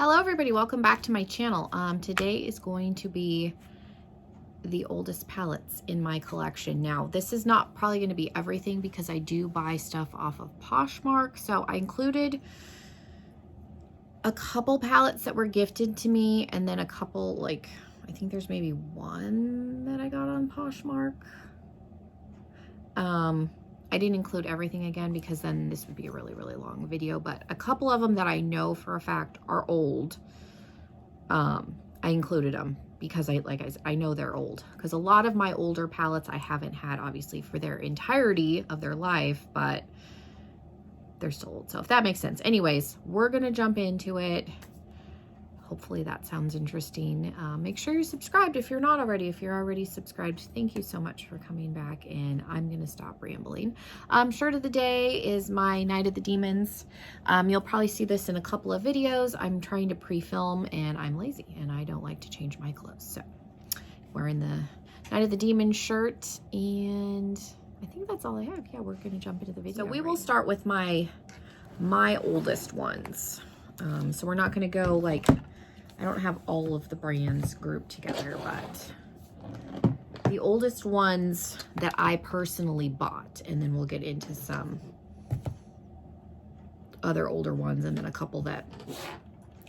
Hello everybody, welcome back to my channel. Today is going to be the oldest palettes in my collection. Now, this is not probably going to be everything because I do buy stuff off of Poshmark. So I included a couple palettes that were gifted to me and then a couple, like, I think there's maybe one that I got on Poshmark. I didn't include everything again because then this would be a really, really long video, but a couple of them that I know for a fact are old, I included them because I know they're old, because a lot of my older palettes I haven't had obviously for their entirety of their life, but they're still old. So if that makes sense. Anyways, we're going to jump into it. Hopefully that sounds interesting. Make sure you're subscribed if you're not already. If you're already subscribed, thank you so much for coming back, and I'm going to stop rambling. Shirt of the day is my Night of the Demons. You'll probably see this in a couple of videos. I'm trying to pre-film and I'm lazy and I don't like to change my clothes. So wearing the Night of the Demons shirt, and I think that's all I have. Yeah, we're going to jump into the video. So we will start with my oldest ones. So we're not going to go like, I don't have all of the brands grouped together, but the oldest ones that I personally bought, and then we'll get into some other older ones, and then a couple that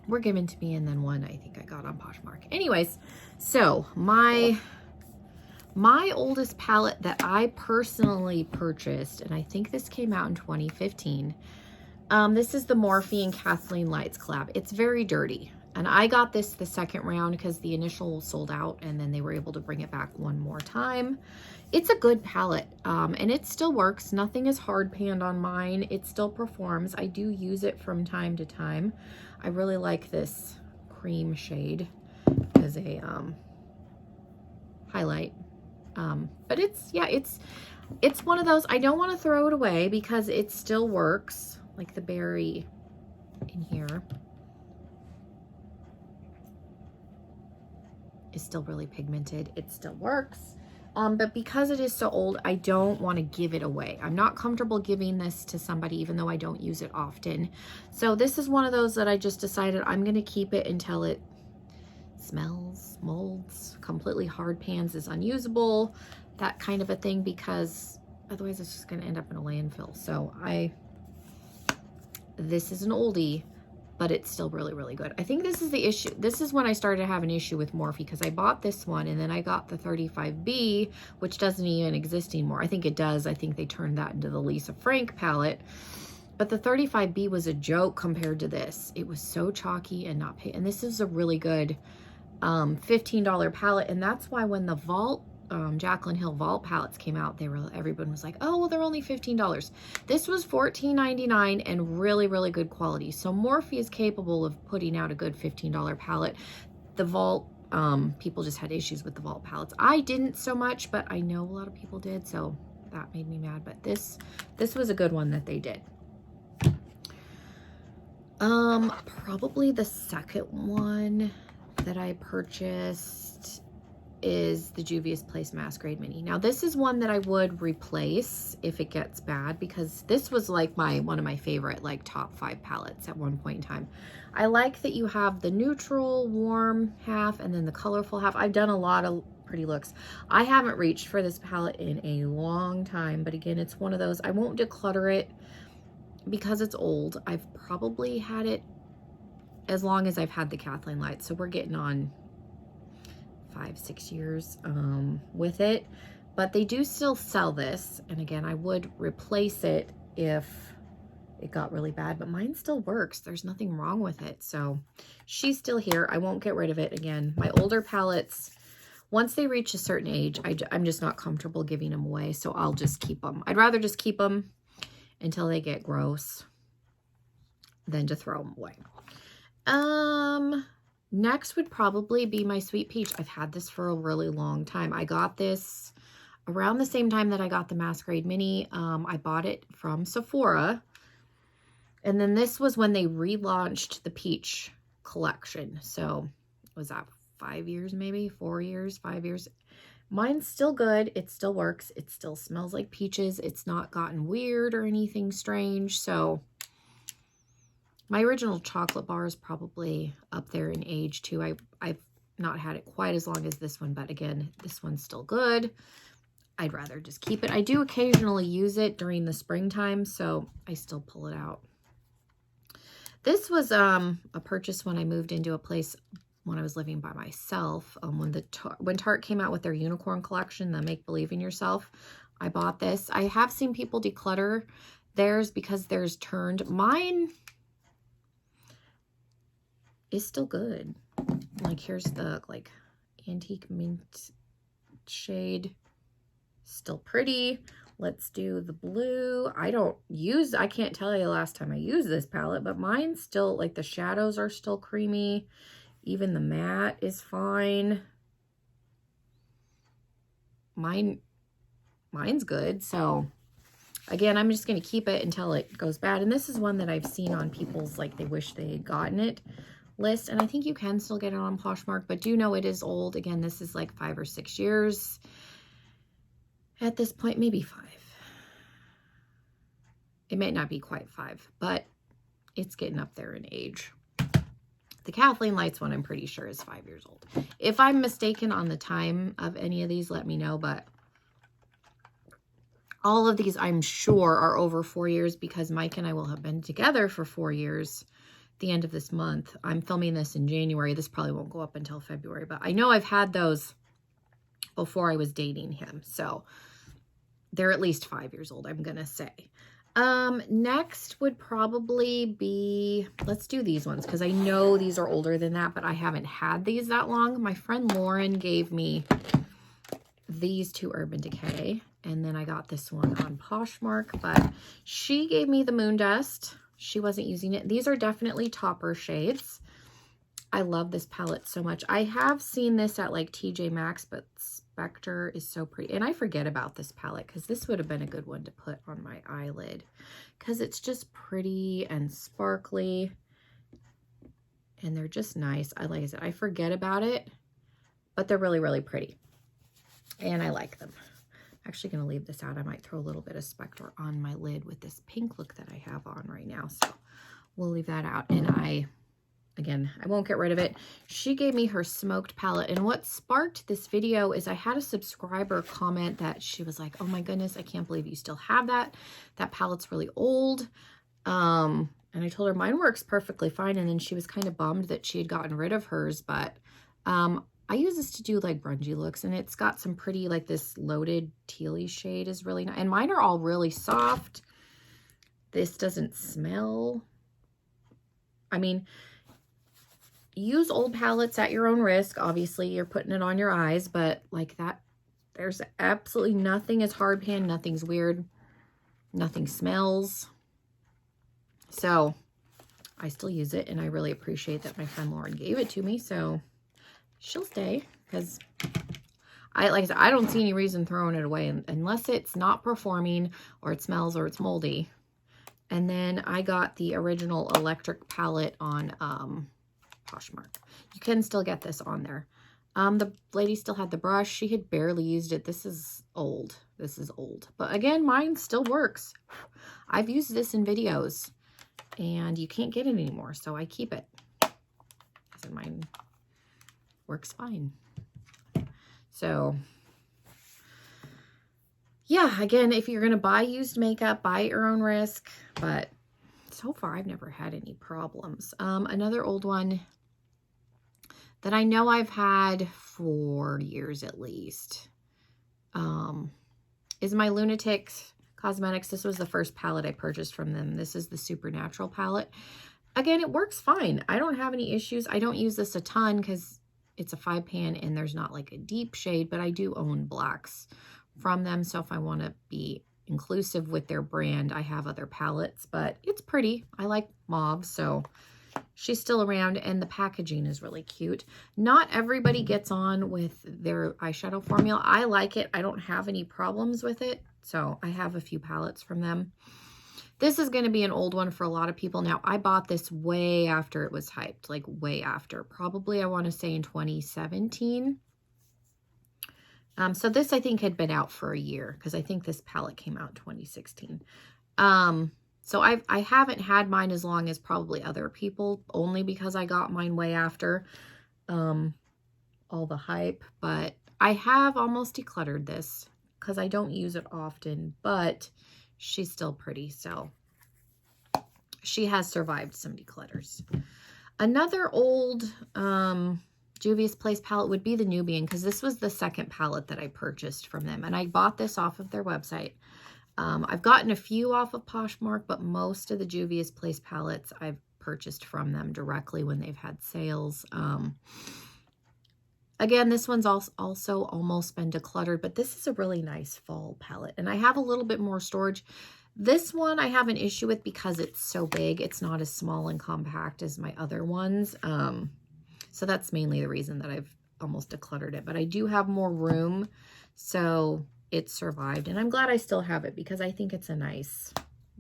were given to me, and then one I think I got on Poshmark. Anyways, so my oldest palette that I personally purchased, and I think this came out in 2015, this is the Morphe and Kathleenlights collab. It's very dirty. And I got this the second round because the initial sold out, and then they were able to bring it back one more time. It's a good palette, and it still works. Nothing is hard panned on mine. It still performs. I do use it from time to time. I really like this cream shade as a highlight. But it's one of those, I don't want to throw it away because it still works. Like the berry in here is still really pigmented. It still works. But because it is so old, I don't want to give it away. I'm not comfortable giving this to somebody, even though I don't use it often. So this is one of those that I just decided I'm going to keep it until it smells, molds, completely hard pans, is unusable, that kind of a thing, because otherwise it's just going to end up in a landfill. So this is an oldie, but it's still really, really good. I think this is the issue. This is when I started to have an issue with Morphe, because I bought this one and then I got the 35B, which doesn't even exist anymore. I think it does. I think they turned that into the Lisa Frank palette. But the 35B was a joke compared to this. It was so chalky and not pay. And this is a really good $15 palette. And that's why when the Vault Jaclyn Hill Vault palettes came out, everyone was like, oh, well, they're only $15. This was $14.99 and really, really good quality. So Morphe is capable of putting out a good $15 palette. The Vault, people just had issues with the Vault palettes. I didn't so much, but I know a lot of people did, so that made me mad. But this was a good one that they did. Probably the second one that I purchased is the Juvia's Place Masquerade Mini. Now this is one that I would replace if it gets bad, because this was like one of my favorite like top 5 palettes at one point in time. I like that you have the neutral warm half and then the colorful half. I've done a lot of pretty looks. I haven't reached for this palette in a long time, but again, it's one of those, I won't declutter it because it's old. I've probably had it as long as I've had the Kathleenlights, so we're getting on 5-6 years with it, but they do still sell this, and again, I would replace it if it got really bad, but mine still works. There's nothing wrong with it, so she's still here. I won't get rid of it. Again, my older palettes, once they reach a certain age, I'm just not comfortable giving them away, so I'll just keep them. I'd rather just keep them until they get gross than to throw them away. Next would probably be my Sweet Peach. I've had this for a really long time. I got this around the same time that I got the Masquerade Mini. I bought it from Sephora. And then this was when they relaunched the Peach collection. So was that 5 years, maybe 4 years, 5 years? Mine's still good. It still works. It still smells like peaches. It's not gotten weird or anything strange. So My original chocolate bar is probably up there in age too. I've not had it quite as long as this one, but again, this one's still good. I'd rather just keep it. I do occasionally use it during the springtime, so I still pull it out. This was a purchase when I moved into a place when I was living by myself. When Tarte came out with their unicorn collection, the Make Believe in Yourself, I bought this. I have seen people declutter theirs because theirs turned. Mine is still good. Like, here's the like antique mint shade, still pretty. Let's do the blue. I can't tell you the last time I used this palette, but mine's still, like, the shadows are still creamy. Even the matte is fine. Mine's good. So again, I'm just going to keep it until it goes bad. And this is one that I've seen on people's, like, they wish they had gotten it list. And I think you can still get it on Poshmark, but do know it is old. Again, this is like 5 or 6 years at this point, maybe 5. It may not be quite 5, but it's getting up there in age. The Kathleenlights one, I'm pretty sure, is 5 years old. If I'm mistaken on the time of any of these, let me know, but all of these, I'm sure, are over 4 years because Mike and I will have been together for 4 years at the end of this month. I'm filming this in January. This probably won't go up until February, but I know I've had those before I was dating him, so they're at least 5 years old, I'm gonna say. Next would probably be, let's do these ones because I know these are older than that, but I haven't had these that long. My friend Lauren gave me these 2 Urban Decay, and then I got this one on Poshmark, but she gave me the Moon Dust. She wasn't using it. These are definitely topper shades. I love this palette so much. I have seen this at like TJ Maxx, but Spectre is so pretty. And I forget about this palette because this would have been a good one to put on my eyelid because it's just pretty and sparkly. And they're just nice. Like I said, I forget about it, but they're really, really pretty. And I like them. I'm actually going to leave this out. I might throw a little bit of Spectre on my lid with this pink look that I have on right now. So we'll leave that out. And again, I won't get rid of it. She gave me her smoked palette. And what sparked this video is I had a subscriber comment that she was like, oh my goodness, I can't believe you still have that. That palette's really old. And I told her mine works perfectly fine. And then she was kind of bummed that she had gotten rid of hers. But I use this to do like grungy looks. And it's got some pretty, like this loaded tealy shade is really nice. And mine are all really soft. This doesn't smell. I mean, use old palettes at your own risk. Obviously, you're putting it on your eyes, but like that, there's absolutely nothing is hard pan. Nothing's weird. Nothing smells. So I still use it, and I really appreciate that my friend Lauren gave it to me. So she'll stay because like I said, I don't see any reason throwing it away unless it's not performing or it smells or it's moldy. And then I got the original electric palette on Poshmark. You can still get this on there. The lady still had the brush. She had barely used it. This is old. This is old. But again, mine still works. I've used this in videos and you can't get it anymore. So I keep it. So mine works fine. So yeah, again, if you're going to buy used makeup, buy at your own risk. But so far, I've never had any problems. Another old one that I know I've had for years at least is my Lunatics Cosmetics. This was the first palette I purchased from them. This is the Supernatural palette. Again, it works fine. I don't have any issues. I don't use this a ton because it's a 5-pan and there's not like a deep shade, but I do own blacks from them. So if I want to be inclusive with their brand, I have other palettes, but it's pretty. I like mauve, so she's still around, and the packaging is really cute. Not everybody gets on with their eyeshadow formula. I like it. I don't have any problems with it, so I have a few palettes from them. This is going to be an old one for a lot of people. Now, I bought this way after it was hyped, like way after. Probably, I want to say in 2017. So this, I think, had been out for a year because I think this palette came out in 2016. So I haven't had mine as long as probably other people, only because I got mine way after all the hype. But I have almost decluttered this because I don't use it often, but she's still pretty. So she has survived some declutters. Another old Juvia's Place palette would be the Nubian, because this was the second palette that I purchased from them. And I bought this off of their website. I've gotten a few off of Poshmark, but most of the Juvia's Place palettes I've purchased from them directly when they've had sales. Again, this one's also almost been decluttered, but this is a really nice fall palette. And I have a little bit more storage. This one I have an issue with because it's so big. It's not as small and compact as my other ones. So that's mainly the reason that I've almost decluttered it. But I do have more room, so it survived. And I'm glad I still have it because I think it's a nice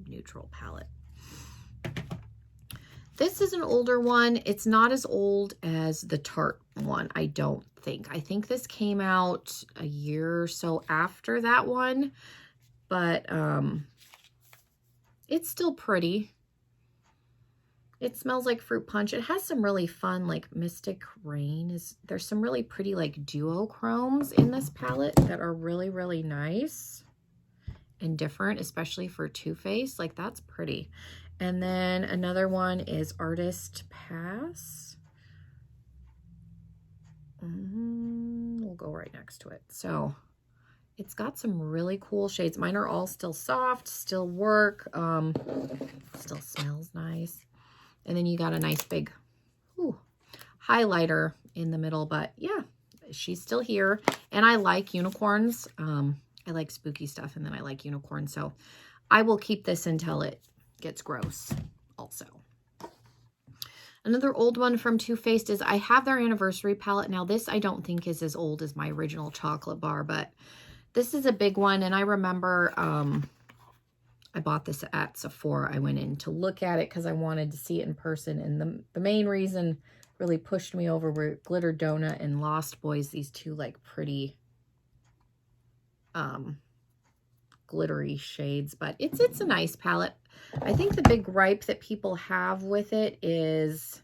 neutral palette. This is an older one. It's not as old as the Tarte one, I don't think. I think this came out a year or so after that one. But it's still pretty. It smells like fruit punch. It has some really fun, like Mystic Rain. There's some really pretty like duochromes in this palette that are really, really nice and different, especially for Too Faced. Like, that's pretty. And then another one is Artist Pass. We'll go right next to it. So it's got some really cool shades. Mine are all still soft, still work, still smells nice. And then you got a nice big highlighter in the middle. But yeah, she's still here. And I like unicorns. I like spooky stuff, and then I like unicorns. So I will keep this until it gets gross also. Another old one from Too Faced is I have their anniversary palette. Now this I don't think is as old as my original chocolate bar, but this is a big one. And I remember I bought this at Sephora. I went in to look at it because I wanted to see it in person. And the main reason really pushed me over were Glitter Donut and Lost Boys, these two like pretty glittery shades. But it's a nice palette. I think the big gripe that people have with it is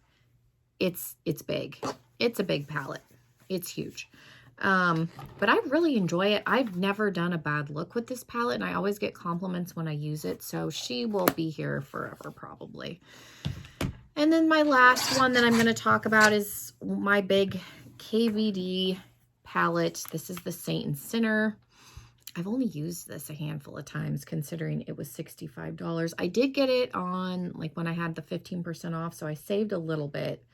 it's big. It's a big palette. It's huge. But I really enjoy it. I've never done a bad look with this palette, and I always get compliments when I use it. So she will be here forever probably. And then my last one that I'm going to talk about is my big KVD palette. This is the Saint and Sinner. I've only used this a handful of times considering it was $65. I did get it on like when I had the 15% off, so I saved a little bit,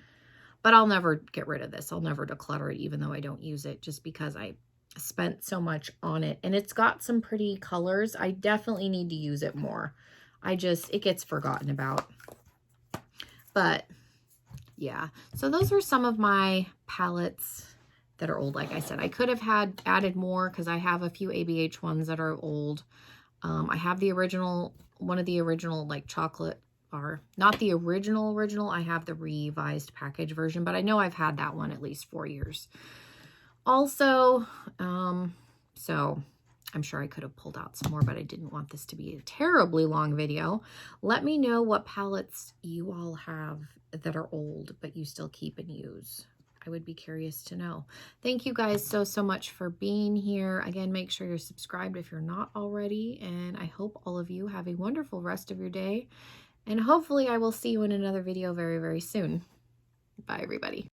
but I'll never get rid of this. I'll never declutter it even though I don't use it, just because I spent so much on it. And it's got some pretty colors. I definitely need to use it more. It gets forgotten about. But yeah, so those are some of my palettes that are old. Like I said, I could have added more because I have a few ABH ones that are old. I have the original, one of the original like chocolate bar, not the original. I have the revised package version, but I know I've had that one at least 4 years. Also, so I'm sure I could have pulled out some more, but I didn't want this to be a terribly long video. Let me know what palettes you all have that are old, but you still keep and use. I would be curious to know. Thank you guys so much for being here. Again, make sure you're subscribed if you're not already. And I hope all of you have a wonderful rest of your day. And hopefully I will see you in another video very, very soon. Bye, everybody.